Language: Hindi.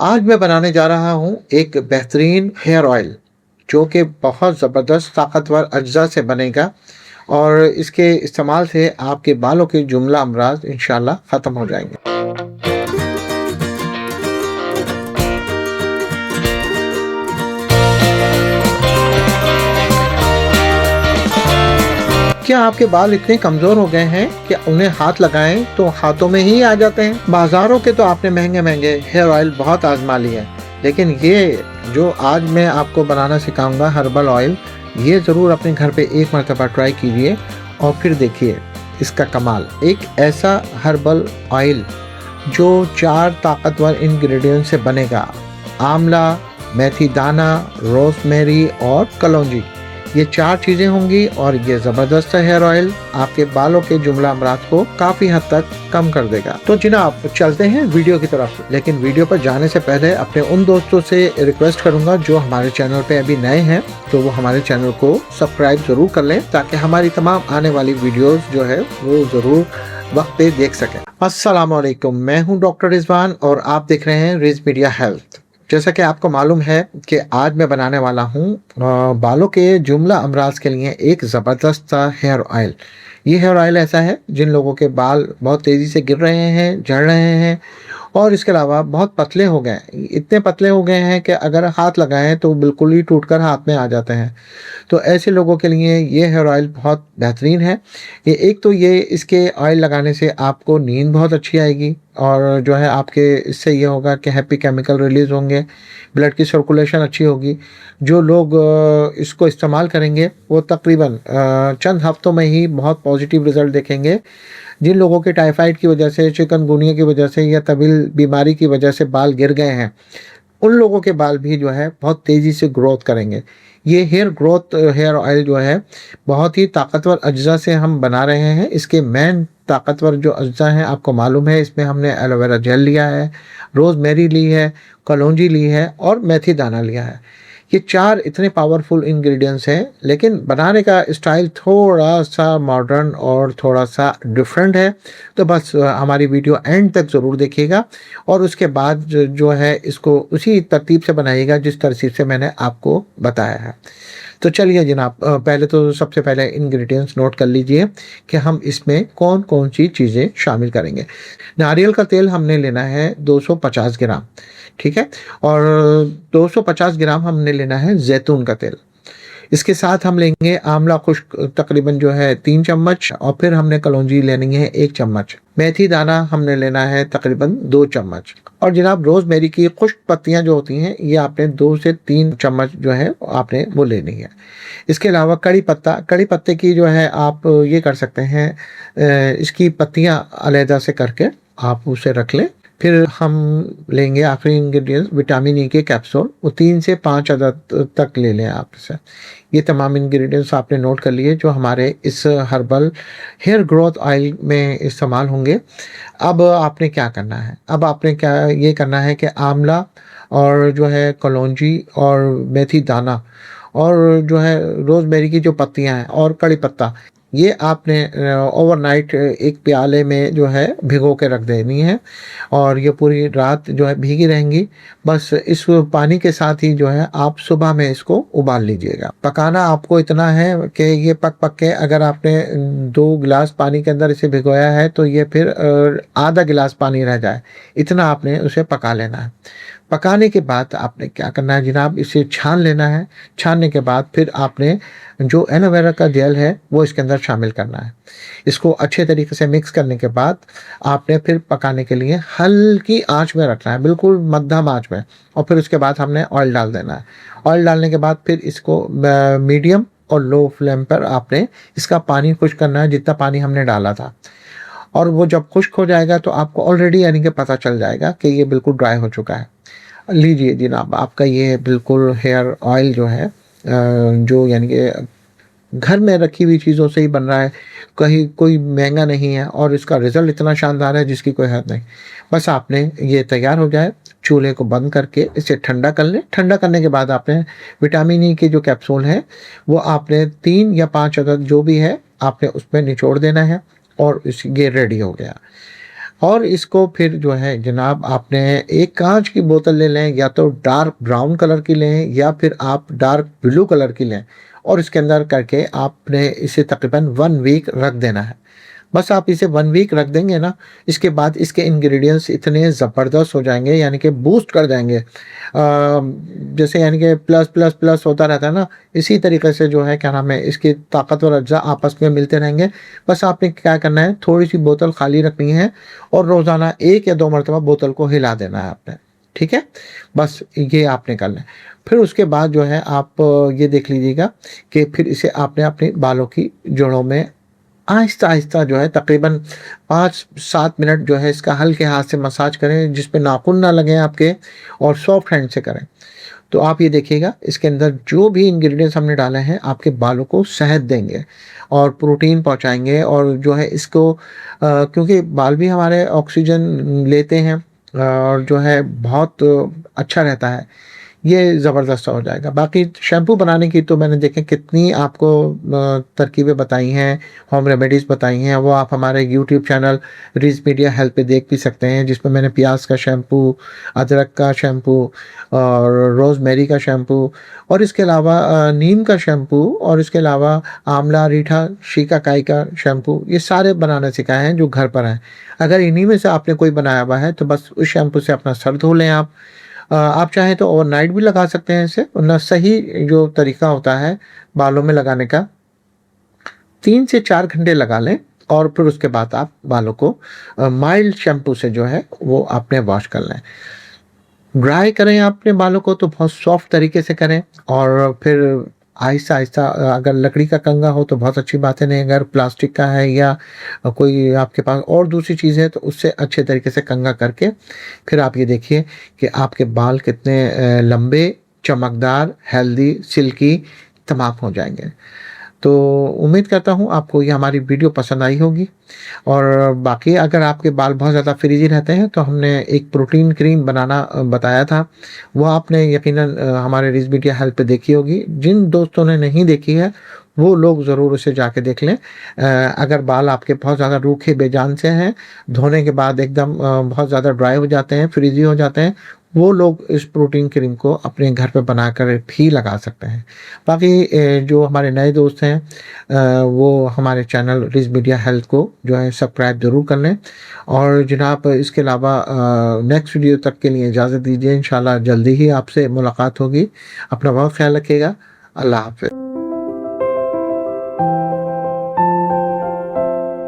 आज मैं बनाने जा रहा हूँ एक बेहतरीन हेयर ऑयल जो कि बहुत ज़बरदस्त ताकतवर अज्जा से बनेगा और इसके इस्तेमाल से आपके बालों के जुमला अमराज इंशाल्लाह ख़त्म हो जाएंगे। क्या आपके बाल इतने कमज़ोर हो गए हैं कि उन्हें हाथ लगाएं तो हाथों में ही आ जाते हैं? बाज़ारों के तो आपने महंगे महंगे हेयर ऑयल बहुत आजमा लिए, लेकिन ये जो आज मैं आपको बनाना सिखाऊंगा हर्बल ऑयल, ये ज़रूर अपने घर पे एक मरतबा ट्राई कीजिए और फिर देखिए इसका कमाल। एक ऐसा हर्बल ऑयल जो 4 ताकतवर इंग्रेडिएंट से बनेगा: आंवला, मेथी दाना, रोज़मेरी और कलौंजी। ये 4 चीज़ें होंगी और ये ज़बरदस्त हेयर ऑयल आपके बालों के जुमला अमराज को काफ़ी हद तक कम कर देगा। तो जनाब चलते हैं वीडियो की तरफ, लेकिन वीडियो पर जाने से पहले अपने उन दोस्तों से रिक्वेस्ट करूंगा जो हमारे चैनल पे अभी नए हैं तो वो हमारे चैनल को सब्सक्राइब ज़रूर कर लें ताकि हमारी तमाम आने वाली वीडियोज़ जो है वो ज़रूर वक्त पे देख सकें। अस्सलाम वालेकुम, मैं हूँ डॉक्टर रिजवान और आप देख रहे हैं रिज मीडिया हेल्थ। जैसा कि आपको मालूम है कि आज मैं बनाने वाला हूँ बालों के जुमला अमराज के लिए एक ज़बरदस्त सा हेयर ऑयल। ये हेयर ऑयल ऐसा है जिन लोगों के बाल बहुत तेज़ी से गिर रहे हैं, झड़ रहे हैं और इसके अलावा बहुत पतले हो गए हैं। इतने पतले हो गए हैं कि अगर हाथ लगाएं तो बिल्कुल ही टूटकर हाथ में आ जाते हैं। तो ऐसे लोगों के लिए ये हेयर ऑयल बहुत बेहतरीन है। ये एक तो ये इसके ऑयल लगाने से आपको नींद बहुत अच्छी आएगी और जो है आपके इससे ये होगा कि हैप्पी केमिकल रिलीज़ होंगे, ब्लड की सर्कुलेशन अच्छी होगी। जो लोग इसको इस्तेमाल करेंगे वो तकरीबन चंद हफ्तों में ही बहुत पॉजिटिव रिज़ल्ट देखेंगे। जिन लोगों के टाइफाइड की वजह से, चिकनगुनिया की वजह से या तविल बीमारी की वजह से बाल गिर गए हैं, उन लोगों के बाल भी जो है बहुत तेज़ी से ग्रोथ करेंगे। ये हेयर ऑयल जो है बहुत ही ताकतवर अज्जा से हम बना रहे हैं। इसके मेन ताकतवर जो अज्जा हैं आपको मालूम है, इसमें हमने एलोवेरा जेल लिया है, रोज़मेरी ली है, कलौंजी ली है और मेथी दाना लिया है। ये 4 इतने पावरफुल इंग्रेडिएंट्स हैं, लेकिन बनाने का स्टाइल थोड़ा सा मॉडर्न और थोड़ा सा डिफरेंट है। तो बस हमारी वीडियो एंड तक ज़रूर देखिएगा और उसके बाद जो है इसको उसी तरतीब से बनाइएगा जिस तरतीब से मैंने आपको बताया है। तो चलिए जनाब, पहले तो सबसे पहले इंग्रेडिएंट्स नोट कर लीजिए कि हम इसमें कौन कौन सी चीज़ें शामिल करेंगे। नारियल का तेल हमने लेना है 250 ग्राम, ठीक है, और 250 ग्राम हमने लेना है जैतून का तेल। इसके साथ हम लेंगे आंवला खुश्क तकरीबन जो है 3 चम्मच और फिर हमने कलौंजी लेनी है 1 चम्मच। मेथी दाना हमने लेना है तकरीबन 2 चम्मच और जनाब रोज़मेरी की खुश्क पत्तियां जो होती हैं ये आपने 2 से 3 चम्मच जो है आपने वो लेनी है। इसके अलावा कड़ी पत्ते की जो है आप ये कर सकते हैं, इसकी पत्तियां अलहदा से करके आप उसे रख लें। फिर हम लेंगे आखिरी इंग्रेडिएंट विटामिन ई के कैप्सूल, वो 3 से 5 अदद तक ले लें आप इसे। ये तमाम इंग्रेडिएंट्स आपने नोट कर लिए जो हमारे इस हर्बल हेयर ग्रोथ ऑयल में इस्तेमाल होंगे। अब आपने क्या करना है, अब आपने क्या ये करना है कि आंवला और जो है कलौंजी और मेथी दाना और जो है रोज़मेरी की जो पत्तियां हैं और कड़ी पत्ता, ये आपने ओवरनाइट एक प्याले में जो है भिगो के रख देनी है और ये पूरी रात जो है भीगी रहेंगी। बस इस पानी के साथ ही जो है आप सुबह में इसको उबाल लीजिएगा। पकाना आपको इतना है कि ये पक के अगर आपने 2 गिलास पानी के अंदर इसे भिगोया है तो ये फिर आधा गिलास पानी रह जाए, इतना आपने उसे पका लेना है। पकाने के बाद आपने क्या करना है जनाब, इसे छान लेना है। छानने के बाद फिर आपने जो एलोवेरा का जेल है वो इसके अंदर शामिल करना है। इसको अच्छे तरीके से मिक्स करने के बाद आपने फिर पकाने के लिए हल्की आंच में रखना है, बिल्कुल मध्यम आंच में, और फिर उसके बाद हमने ऑयल डाल देना है। ऑयल डालने के बाद फिर इसको मीडियम और लो फ्लेम पर आपने इसका पानी खुश्क करना है जितना पानी हमने डाला था। और वो जब खुश्क हो जाएगा तो आपको ऑलरेडी यानी कि पता चल जाएगा कि ये बिल्कुल ड्राई हो चुका है। लीजिए जनाब, आपका ये बिल्कुल हेयर ऑयल जो है जो यानी कि घर में रखी हुई चीज़ों से ही बन रहा है, कहीं कोई महंगा नहीं है और इसका रिज़ल्ट इतना शानदार है जिसकी कोई हद नहीं। बस आपने ये तैयार हो जाए, चूल्हे को बंद करके इसे ठंडा कर लें। ठंडा करने के बाद आपने विटामिन ई के जो कैप्सूल हैं वो आपने 3 या 5 अदद जो भी है आपने उसमें निचोड़ देना है और ये रेडी हो गया। और इसको फिर जो है जनाब आपने एक कांच की बोतल ले लें, या तो डार्क ब्राउन कलर की लें या फिर आप डार्क ब्लू कलर की लें, और इसके अंदर करके आपने इसे तकरीबन 1 वीक रख देना है। बस आप इसे 1 वीक रख देंगे ना, इसके बाद इसके इंग्रेडिएंट्स इतने ज़बरदस्त हो जाएँगे, यानी कि बूस्ट कर जाएँगे। जैसे यानी कि प्लस, प्लस, प्लस होता रहता है ना, इसी तरीके से जो है क्या नाम है, इसके ताकतवर अज्जा आपस में मिलते रहेंगे। बस आपने क्या करना है, थोड़ी-सी बोतल खाली रखनी है और रोज़ाना 1 या 2 मरतबा बोतल को हिला देना है आपने, ठीक है? बस ये आपने करना है। फिर उसके बाद जो है आप ये देख लीजिएगा कि फिर इसे आपने अपने बालों की जड़ों में आहिस्ता-आहिस्ता जो है तकरीबन 5-7 मिनट जो है इसका हल्के हाथ से मसाज करें, जिस पे नाखून ना लगें आपके, और सॉफ्ट हैंड से करें। तो आप ये देखिएगा इसके अंदर जो भी इंग्रीडिएंट्स हमने डाले हैं आपके बालों को सेहत देंगे और प्रोटीन पहुँचाएँगे, और जो है इसको क्योंकि बाल भी हमारे ऑक्सीजन लेते हैं और जो है बहुत अच्छा रहता है। ये ज़बरदस्त हो जाएगा। बाकी शैम्पू बनाने की तो मैंने देखें कितनी आपको तरकीबें बताई हैं, होम रेमेडीज़ बताई हैं, वो आप हमारे YouTube channel rich media health पे देख भी सकते हैं, जिसमें मैंने प्याज का शैम्पू, अदरक का शैम्पू और रोज़मेरी का शैम्पू, और इसके अलावा नीम का शैम्पू, और इसके अलावा आंवला, रीठा, शिकाकाई का शैम्पू, ये सारे बनाना सिखाए हैं जो घर पर हैं। अगर इन्हीं में से आपने कोई बनाया हुआ है तो बस उस शैम्पू से अपना सर धो लें आप। आप चाहें तो ओवरनाइट भी लगा सकते हैं इसे, वरना सही जो तरीका होता है बालों में लगाने का, 3 से 4 घंटे लगा लें और फिर उसके बाद आप बालों को माइल्ड शैम्पू से जो है वो आपने वॉश कर लें। ड्राई करें अपने बालों को तो बहुत सॉफ्ट तरीके से करें, और फिर आहिस्ता-आहिस्ता अगर लकड़ी का कंघा हो तो बहुत अच्छी बात है, नहीं अगर प्लास्टिक का है या कोई आपके पास और दूसरी चीज़ है तो उससे अच्छे तरीके से कंघा करके फिर आप ये देखिए कि आपके बाल कितने लंबे, चमकदार, हेल्दी, सिल्की तमाम हो जाएँगे। तो उम्मीद करता हूँ आपको ये हमारी वीडियो पसंद आई होगी, और बाकी अगर आपके बाल बहुत ज़्यादा फ्रिज़ी रहते हैं तो हमने एक प्रोटीन क्रीम बनाना बताया था, वो आपने यकीनन हमारे रिच मीडिया हेल्थ पे देखी होगी। जिन दोस्तों ने नहीं देखी है वो लोग ज़रूर उसे जाके देख लें। अगर बाल आपके बहुत ज़्यादा रूखे बेजान से हैं, धोने के बाद एकदम बहुत ज़्यादा ड्राई हो जाते हैं, फ्रिज़ी हो जाते हैं, वो लोग इस प्रोटीन क्रीम को अपने घर पे बनाकर भी लगा सकते हैं। बाकी जो हमारे नए दोस्त हैं वो हमारे चैनल रिच मीडिया हेल्थ को जो है सब्सक्राइब ज़रूर कर लें, और जनाब इसके अलावा नेक्स्ट वीडियो तक के लिए इजाज़त दीजिए। इंशाल्लाह जल्दी ही आपसे मुलाकात होगी। अपना बहुत ख्याल रखिएगा। अल्लाह हाफ़िज़।